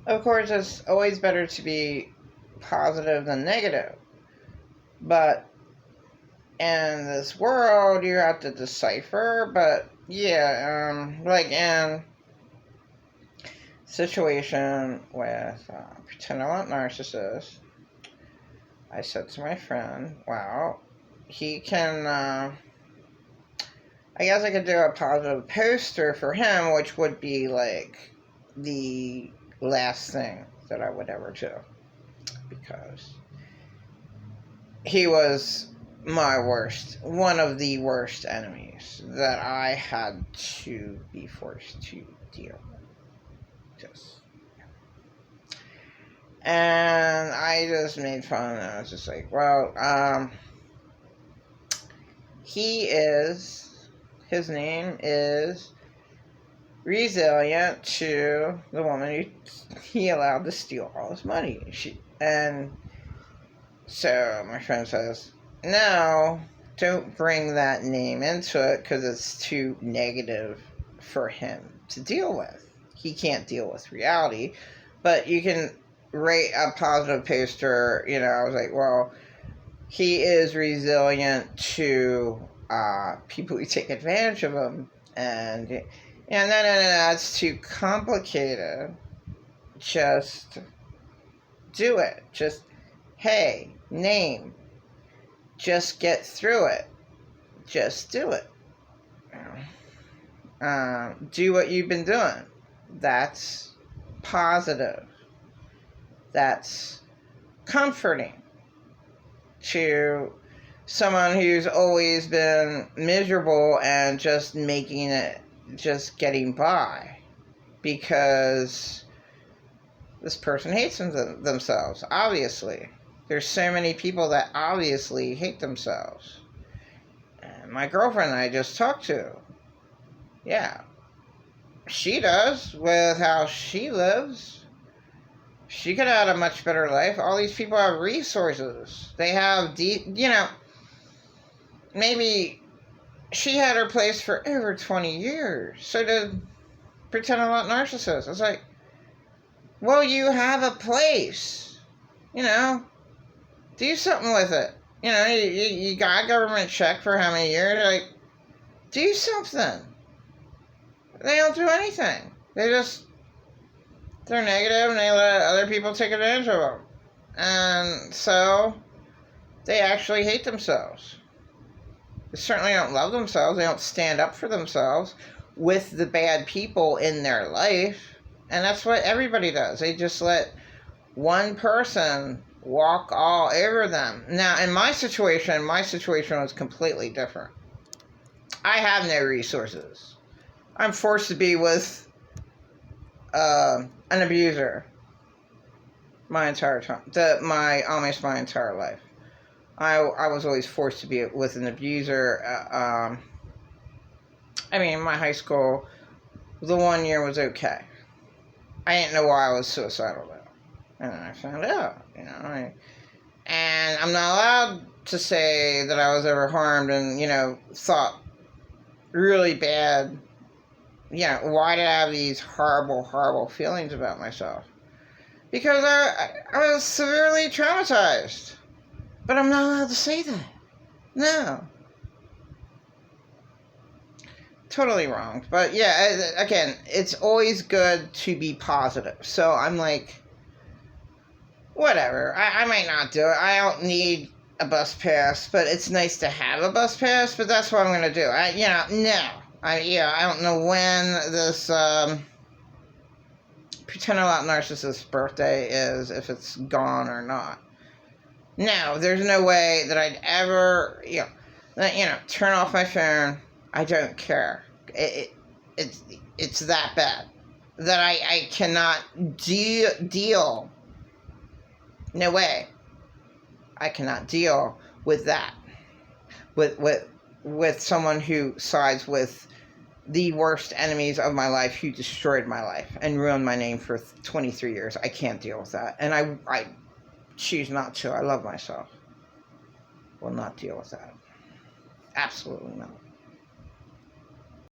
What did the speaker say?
Of course, it's always better to be positive than negative. But in this world, you have to decipher. But yeah, like in situation with pretend I want narcissist, I said to my friend, "Wow, he can." I guess I could do a positive poster for him, which would be like the last thing that I would ever do because he was my worst, one of the worst enemies that I had to be forced to deal with. Just, and I just made fun, and I was just like, well, his name is resilient to the woman who he allowed to steal all his money. And so my friend says, no, don't bring that name into it because it's too negative for him to deal with. He can't deal with reality, but you can rate a positive poster. I was like, well, he is resilient to people who take advantage of him, and no, that's too complicated. Just do it. Just, hey, name. Just get through it. Just do it. Do what you've been doing. That's positive. That's comforting to someone who's always been miserable and just making it, just getting by because this person hates themselves, obviously. There's so many people that obviously hate themselves. And my girlfriend I just talked to, yeah, she does with how she lives. She could have had a much better life. All these people have resources. They have maybe she had her place for over 20 years. So did pretend I'm not narcissist. It's like, well, you have a place. Do something with it. You got a government check for how many years? Like, do something. They don't do anything. They're negative and they let other people take advantage of them. And so they actually hate themselves. They certainly don't love themselves. They don't stand up for themselves with the bad people in their life. And that's what everybody does. They just let one person walk all over them. Now, in my situation was completely different. I have no resources. I'm forced to be with an abuser my entire time. Almost my entire life. I was always forced to be with an abuser. In my high school, the 1 year was okay. I didn't know why I was suicidal though. And then I found out, and I'm not allowed to say that I was ever harmed and, thought really bad. Why did I have these horrible, horrible feelings about myself? Because I was severely traumatized. But I'm not allowed to say that. No. Totally wrong. But yeah, again, it's always good to be positive. So I'm like, whatever. I might not do it. I don't need a bus pass, but it's nice to have a bus pass. But that's what I'm gonna do. I don't know when this pretend I'm not narcissist's birthday is, if it's gone or not. No, there's no way that I'd ever, turn off my phone. I don't care. It's that bad that I cannot deal. No way. I cannot deal with that. With someone who sides with the worst enemies of my life, who destroyed my life and ruined my name for 23 years. I can't deal with that. And I choose not to. I love myself. Will not deal with that. Absolutely not.